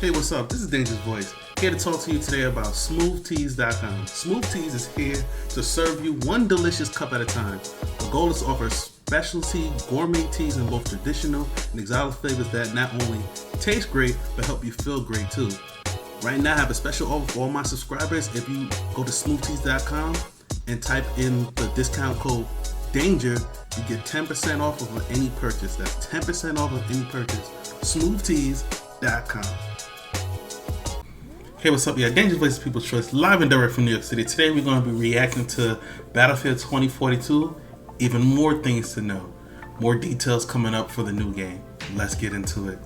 Hey, what's up? This is Dangerous Voice, here to talk to you today about SmoothTeas.com. SmoothTeas is here to serve you one delicious cup at a time. The goal is to offer specialty gourmet teas in both traditional and exotic flavors that not only taste great, but help you feel great too. Right now I have a special offer for all my subscribers. If you go to SmoothTeas.com and type in the discount code DANGER, you get 10% off of any purchase. That's 10% off of any purchase. SmoothTeas.com. Hey, what's up? Yeah, Dangerous Voices People's Choice, live and direct from New York City. Today we're going to be reacting to Battlefield 2042. Even more things to know. More details coming up for the new game. Let's get into it.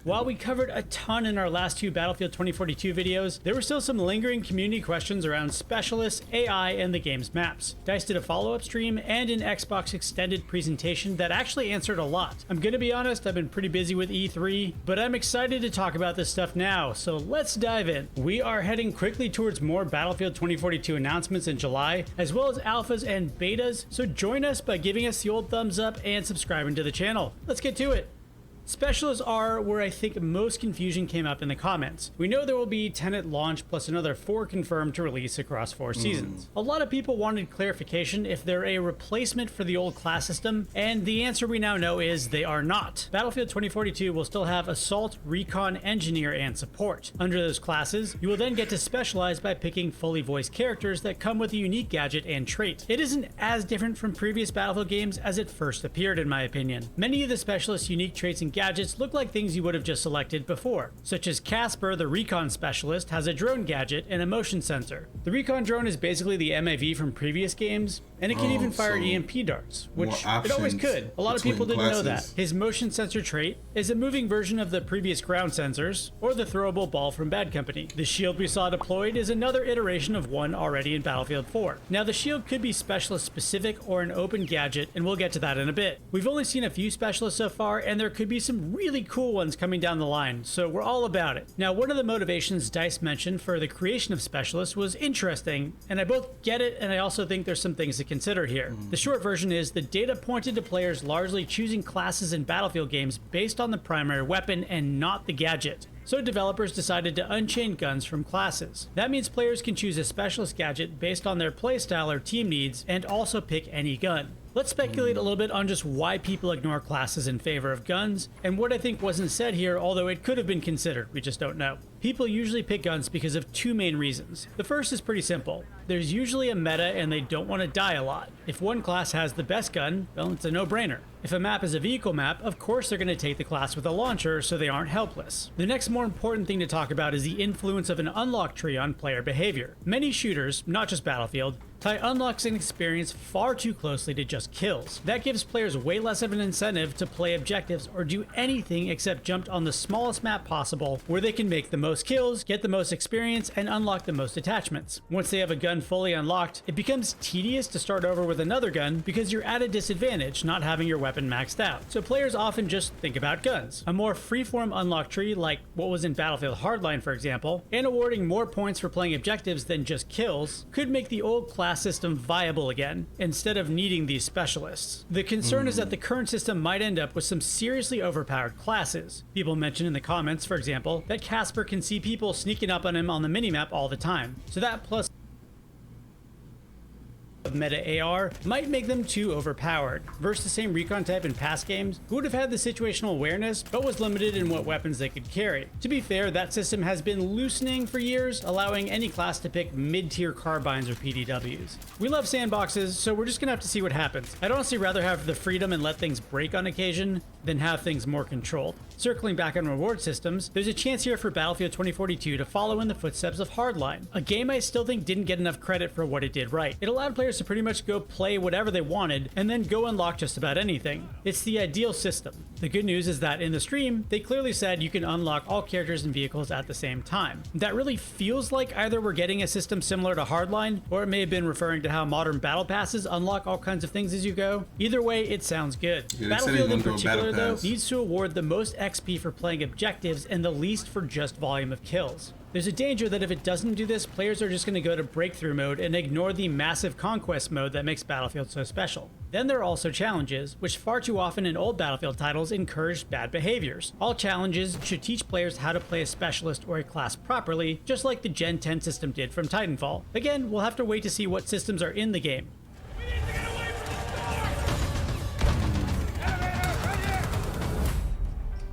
While we covered a ton in our last two Battlefield 2042 videos, there were still some lingering community questions around specialists, AI, and the game's maps. DICE did a follow-up stream and an Xbox extended presentation that actually answered a lot. I'm gonna be honest, I've been pretty busy with E3, but I'm excited to talk about this stuff now, so let's dive in. We are heading quickly towards more Battlefield 2042 announcements in July, as well as alphas and betas, so join us by giving us the old thumbs up and subscribing to the channel. Let's get to it. Specialists are where I think most confusion came up in the comments. We know there will be Tenet launch plus another 4 confirmed to release across 4 seasons. A lot of people wanted clarification if they're a replacement for the old class system, and the answer we now know is they are not. Battlefield 2042 will still have Assault, Recon, Engineer, and Support. Under those classes, you will then get to specialize by picking fully voiced characters that come with a unique gadget and trait. It isn't as different from previous Battlefield games as it first appeared, in my opinion. Many of the specialists' unique traits and gadgets look like things you would have just selected before, such as Casper, the recon specialist, has a drone gadget and a motion sensor. The recon drone is basically the MAV from previous games, and it can even fire EMP darts, which it always could. A lot of people didn't know that. His motion sensor trait is a moving version of the previous ground sensors, or the throwable ball from Bad Company. The shield we saw deployed is another iteration of one already in Battlefield 4. Now the shield could be specialist specific or an open gadget, and we'll get to that in a bit. We've only seen a few specialists so far, and there could be some really cool ones coming down the line, so we're all about it. Now, one of the motivations DICE mentioned for the creation of specialists was interesting, and I both get it and I also think there's some things to consider here. The short version is the data pointed to players largely choosing classes in Battlefield games based on the primary weapon and not the gadget. So developers decided to unchain guns from classes. That means players can choose a specialist gadget based on their playstyle or team needs and also pick any gun. Let's speculate a little bit on just why people ignore classes in favor of guns, and what I think wasn't said here, although it could have been considered, we just don't know. People usually pick guns because of 2 main reasons. The first is pretty simple. There's usually a meta and they don't want to die a lot. If one class has the best gun, well, it's a no-brainer. If a map is a vehicle map, of course they're going to take the class with a launcher so they aren't helpless. The next more important thing to talk about is the influence of an unlock tree on player behavior. Many shooters, not just Battlefield, tie unlocks and experience far too closely to just kills. That gives players way less of an incentive to play objectives or do anything except jump on the smallest map possible where they can make the most kills, get the most experience, and unlock the most attachments. Once they have a gun fully unlocked, it becomes tedious to start over with another gun because you're at a disadvantage not having your weapon maxed out. So players often just think about guns. A more freeform unlock tree, like what was in Battlefield Hardline for example, and awarding more points for playing objectives than just kills, could make the old class system viable again, instead of needing these specialists. The concern is that the current system might end up with some seriously overpowered classes. People mentioned in the comments, for example, that Casper can see people sneaking up on him on the minimap all the time. So that plus of meta AR might make them too overpowered. Versus the same recon type in past games, who would have had the situational awareness but was limited in what weapons they could carry. To be fair, that system has been loosening for years, allowing any class to pick mid-tier carbines or PDWs. We love sandboxes, so we're just gonna have to see what happens. I'd honestly rather have the freedom and let things break on occasion than have things more controlled. Circling back on reward systems, there's a chance here for Battlefield 2042 to follow in the footsteps of Hardline, a game I still think didn't get enough credit for what it did right. It allowed players to pretty much go play whatever they wanted and then go unlock just about anything. It's the ideal system. The good news is that in the stream, they clearly said you can unlock all characters and vehicles at the same time. That really feels like either we're getting a system similar to Hardline, or it may have been referring to how modern battle passes unlock all kinds of things as you go. Either way, it sounds good. Yeah, Battlefield in particular, though, needs to award the most XP for playing objectives and the least for just volume of kills. There's a danger that if it doesn't do this, players are just going to go to breakthrough mode and ignore the massive conquest mode that makes Battlefield so special. Then there are also challenges, which far too often in old Battlefield titles encouraged bad behaviors. All challenges should teach players how to play a specialist or a class properly, just like the Gen 10 system did from Titanfall. Again, we'll have to wait to see what systems are in the game.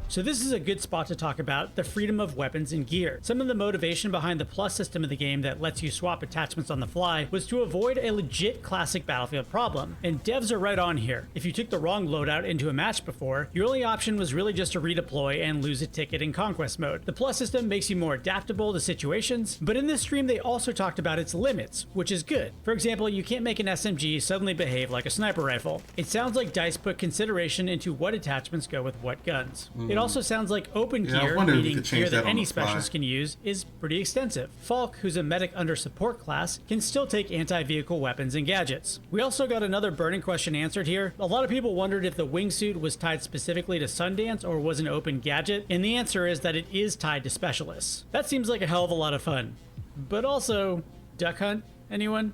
So this is a good spot to talk about the freedom of weapons and gear. Some of the motivation behind the Plus system of the game that lets you swap attachments on the fly was to avoid a legit classic Battlefield problem, and devs are right on here. If you took the wrong loadout into a match before, your only option was really just to redeploy and lose a ticket in Conquest mode. The Plus system makes you more adaptable to situations, but in this stream they also talked about its limits, which is good. For example, you can't make an SMG suddenly behave like a sniper rifle. It sounds like DICE put consideration into what attachments go with what guns. It also sounds like open gear, meaning gear that any specialist can use, is pretty extensive. Falk, who's a medic under support class, can still take anti-vehicle weapons and gadgets. We also got another burning question answered here. A lot of people wondered if the wingsuit was tied specifically to Sundance or was an open gadget, and the answer is that it is tied to specialists. That seems like a hell of a lot of fun. But also, duck hunt, anyone?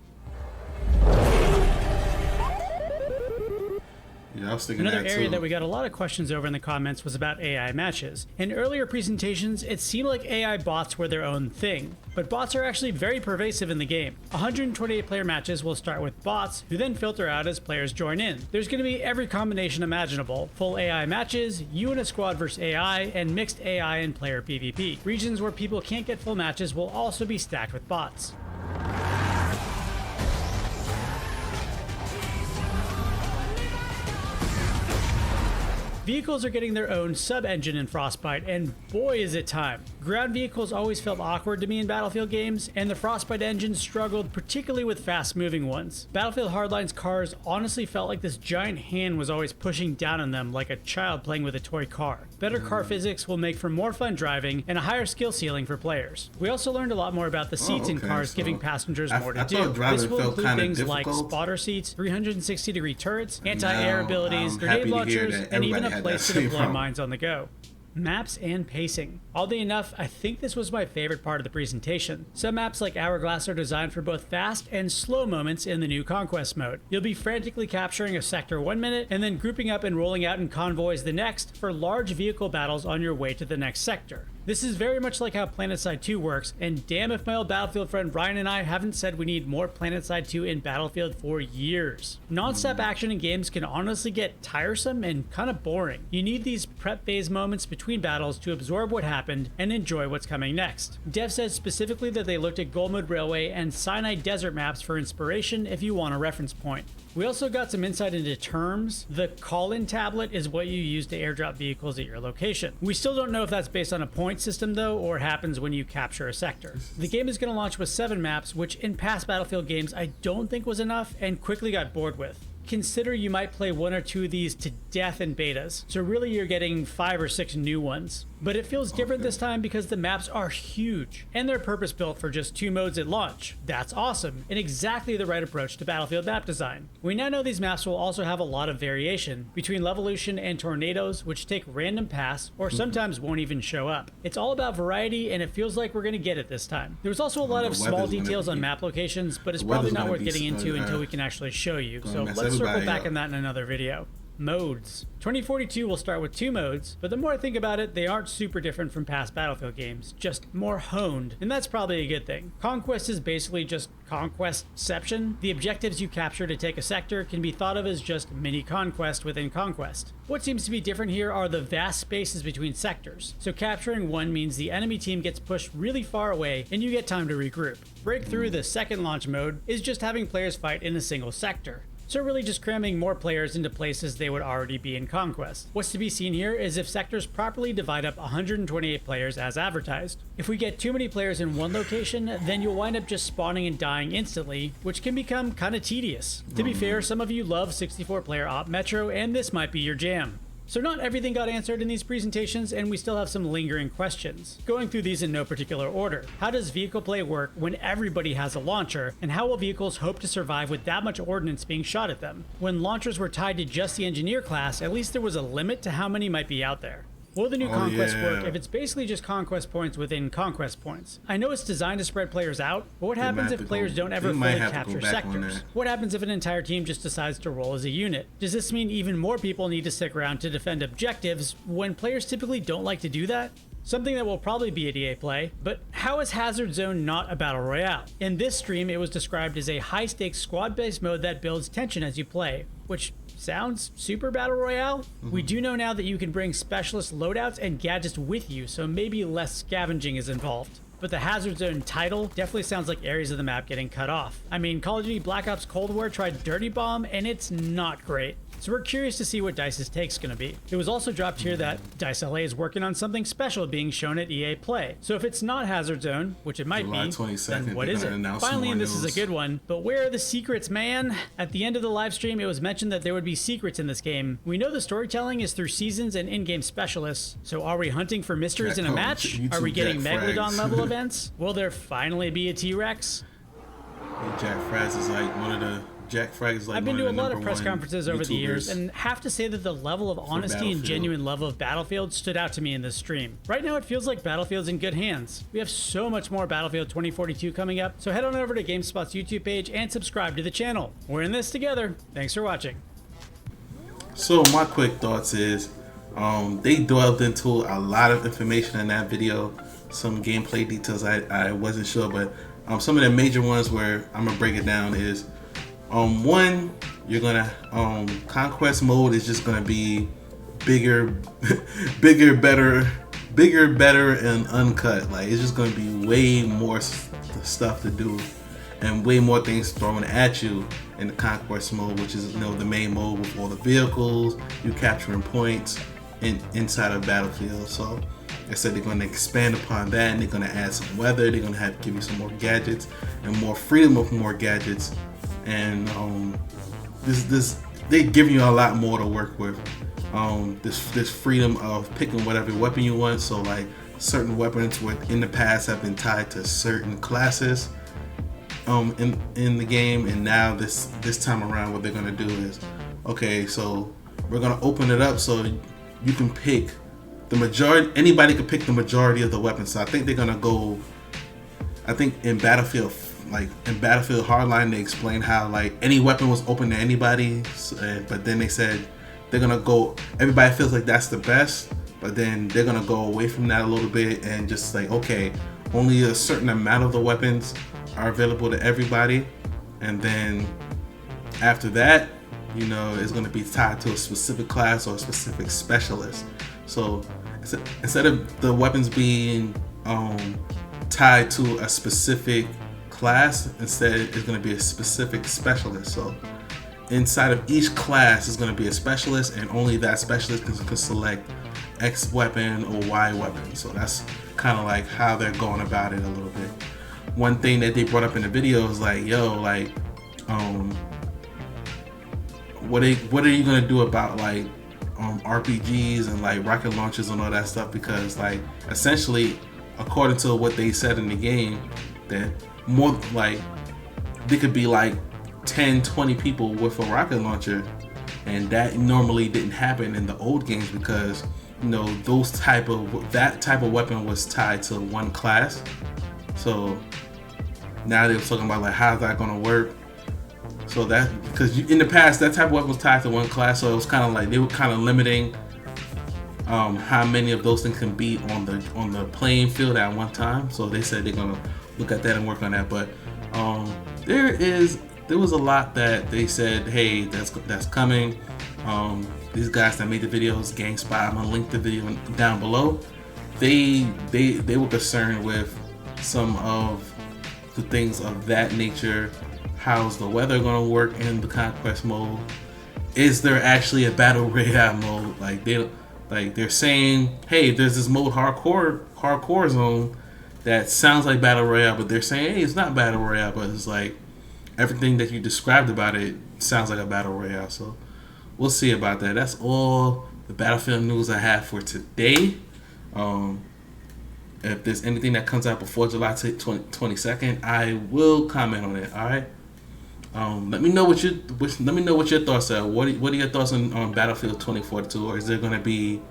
Yeah, I was thinking Another that area too. that we got a lot of questions over in the comments was about AI matches. In earlier presentations, it seemed like AI bots were their own thing, but bots are actually very pervasive in the game. 128 player matches will start with bots, who then filter out as players join in. There's going to be every combination imaginable: full AI matches, you and a squad versus AI, and mixed AI and player PvP. Regions where people can't get full matches will also be stacked with bots. Vehicles are getting their own sub-engine in Frostbite, and boy is it time. Ground vehicles always felt awkward to me in Battlefield games, and the Frostbite engine struggled particularly with fast-moving ones. Battlefield Hardline's cars honestly felt like this giant hand was always pushing down on them like a child playing with a toy car. Better car physics will make for more fun driving and a higher skill ceiling for players. We also learned a lot more about the seats in cars, giving passengers more to do. This will include things like spotter seats, 360-degree turrets, anti-air abilities, grenade launchers, and even a place to deploy mines on the go. Maps and pacing. Oddly enough, I think this was my favorite part of the presentation. Some maps like Hourglass are designed for both fast and slow moments in the new Conquest mode. You'll be frantically capturing a sector 1 minute and then grouping up and rolling out in convoys the next for large vehicle battles on your way to the next sector. This is very much like how PlanetSide 2 works, and damn if my old Battlefield friend Ryan and I haven't said we need more PlanetSide 2 in Battlefield for years. Non-stop action in games can honestly get tiresome and kind of boring. You need these prep phase moments between battles to absorb what happened and enjoy what's coming next. Dev says specifically that they looked at Goldmode Railway and Sinai Desert maps for inspiration if you want a reference point. We also got some insight into terms. The call-in tablet is what you use to airdrop vehicles at your location. We still don't know if that's based on a point system though, or happens when you capture a sector. The game is going to launch with 7 maps, which in past Battlefield games I don't think was enough and quickly got bored with. Consider you might play 1 or 2 of these to death in betas, so really you're getting 5 or 6 new ones. But it feels different this time because the maps are huge, and they're purpose-built for just 2 modes at launch. That's awesome, and exactly the right approach to Battlefield map design. We now know these maps will also have a lot of variation between Levolution and Tornadoes, which take random paths, or sometimes won't even show up. It's all about variety, and it feels like we're going to get it this time. There's also a lot of small details on map locations, but it's probably not worth getting into until we can actually show you, so let's circle back on that in another video. Modes. 2042 will start with 2 modes, but the more I think about it, they aren't super different from past Battlefield games, just more honed, and that's probably a good thing. Conquest is basically just Conquestception. The objectives you capture to take a sector can be thought of as just mini Conquest within Conquest. What seems to be different here are the vast spaces between sectors, so capturing one means the enemy team gets pushed really far away and you get time to regroup. Breakthrough, the second launch mode, is just having players fight in a single sector. So really just cramming more players into places they would already be in Conquest. What's to be seen here is if sectors properly divide up 128 players as advertised. If we get too many players in one location, then you'll wind up just spawning and dying instantly, which can become kinda tedious. To be fair, some of you love 64-player Op Metro, and this might be your jam. So not everything got answered in these presentations, and we still have some lingering questions. Going through these in no particular order. How does vehicle play work when everybody has a launcher, and how will vehicles hope to survive with that much ordnance being shot at them? When launchers were tied to just the engineer class, at least there was a limit to how many might be out there. Will the new conquest yeah. work if it's basically just conquest points within conquest points? I know it's designed to spread players out, but what happens if players don't ever fully capture sectors? What happens if an entire team just decides to roll as a unit? Does this mean even more people need to stick around to defend objectives when players typically don't like to do that? Something that will probably be at EA Play, but how is Hazard Zone not a battle royale? In this stream, it was described as a high-stakes squad-based mode that builds tension as you play, which sounds super battle royale. We do know now that you can bring specialist loadouts and gadgets with you, so maybe less scavenging is involved. But the Hazard Zone title definitely sounds like areas of the map getting cut off. I mean, Call of Duty Black Ops Cold War tried Dirty Bomb, and it's not great. So we're curious to see what DICE's take's gonna be. It was also dropped here that DICE LA is working on something special being shown at EA Play. So if it's not Hazard Zone, which it might July be, 22nd, then what is it? Finally, and this is a good one, but where are the secrets, man? At the end of the live stream, it was mentioned that there would be secrets in this game. We know the storytelling is through seasons and in-game specialists, so are we hunting for mysteries in a match? Are we getting Megalodon level events? Will there finally be a T-Rex? Jack Frags is like one of the... Jack Frags is like I've been to a lot of press conferences over the years and have to say that the level of honesty and genuine love of Battlefield stood out to me in this stream. Right now it feels like Battlefield's in good hands. We have so much more Battlefield 2042 coming up, so head on over to GameSpot's YouTube page and subscribe to the channel. We're in this together. Thanks for watching. So my quick thoughts is, they delved into a lot of information in that video. Some gameplay details I wasn't sure, but some of the major ones where I'm gonna break it down is, one, you're gonna conquest mode is just gonna be bigger, better, and uncut. Like, it's just gonna be way more stuff to do and way more things thrown at you in the conquest mode, which is, you know, the main mode with all the vehicles, you capturing points inside of Battlefield. So I said they're going to expand upon that, and they're going to add some weather. They're going to give you some more gadgets and more freedom of more gadgets. And they're giving you a lot more to work with. This freedom of picking whatever weapon you want. So like certain weapons in the past have been tied to certain classes in the game, and now this time around what they're going to do is, okay, so we're going to open it up so you can pick the majority. Anybody can pick the majority of the weapons. So I think they're going to go, I think in Battlefield Hardline, they explained how like any weapon was open to anybody, but then they said they're gonna go, everybody feels like that's the best, but then they're gonna go away from that a little bit and just like, okay, only a certain amount of the weapons are available to everybody, and then after that, you know, it's gonna be tied to a specific class or a specific specialist. So instead of the weapons being tied to a specific class, instead it's going to be a specific specialist. So inside of each class is going to be a specialist, and only that specialist can select X weapon or Y weapon. So that's kind of like how they're going about it a little bit. One thing that they brought up in the video is like, yo, like what are you going to do about like RPGs and like rocket launchers and all that stuff? Because like essentially, according to what they said in the game, that more like there could be like 10-20 people with a rocket launcher, and that normally didn't happen in the old games because, you know, that type of weapon was tied to one class. So now they're talking about like how's that gonna work. So that, because in the past that type of weapon was tied to one class, so it was kind of like they were kind of limiting how many of those things can be on the playing field at one time. So they said they're gonna look at that and work on that. But there was a lot that they said, hey, that's coming. These guys that made the videos, GameSpot, I'm gonna link the video down below. They were concerned with some of the things of that nature. How's the weather gonna work in the conquest mode? Is there actually a battle royale mode? Like they're saying, hey, there's this mode hardcore zone that sounds like battle royale, but they're saying, hey, it's not battle royale, but it's like everything that you described about it sounds like a battle royale. So we'll see about that. That's all the Battlefield news I have for today. If there's anything that comes out before July 22nd, I will comment on it. All right. Let me know what your thoughts are. What are your thoughts on Battlefield 2042? Or is there going to be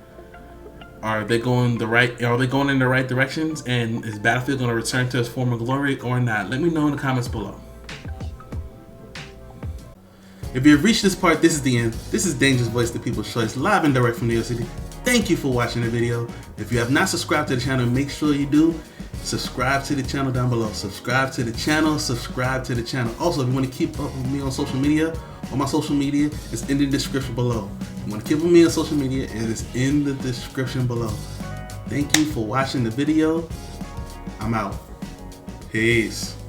Are they going in the right directions? And is Battlefield going to return to its former glory or not? Let me know in the comments below. If you've reached this part, this is the end. This is Dangerous Voice, the People's Choice, live and direct from New York City. Thank you for watching the video. If you have not subscribed to the channel, make sure you do. Subscribe to the channel down below. Subscribe to the channel. Subscribe to the channel. Also, if you want to keep up with me on social media, all my social media is in the description below. If you want to keep up with me on social media, it is in the description below. Thank you for watching the video. I'm out. Peace.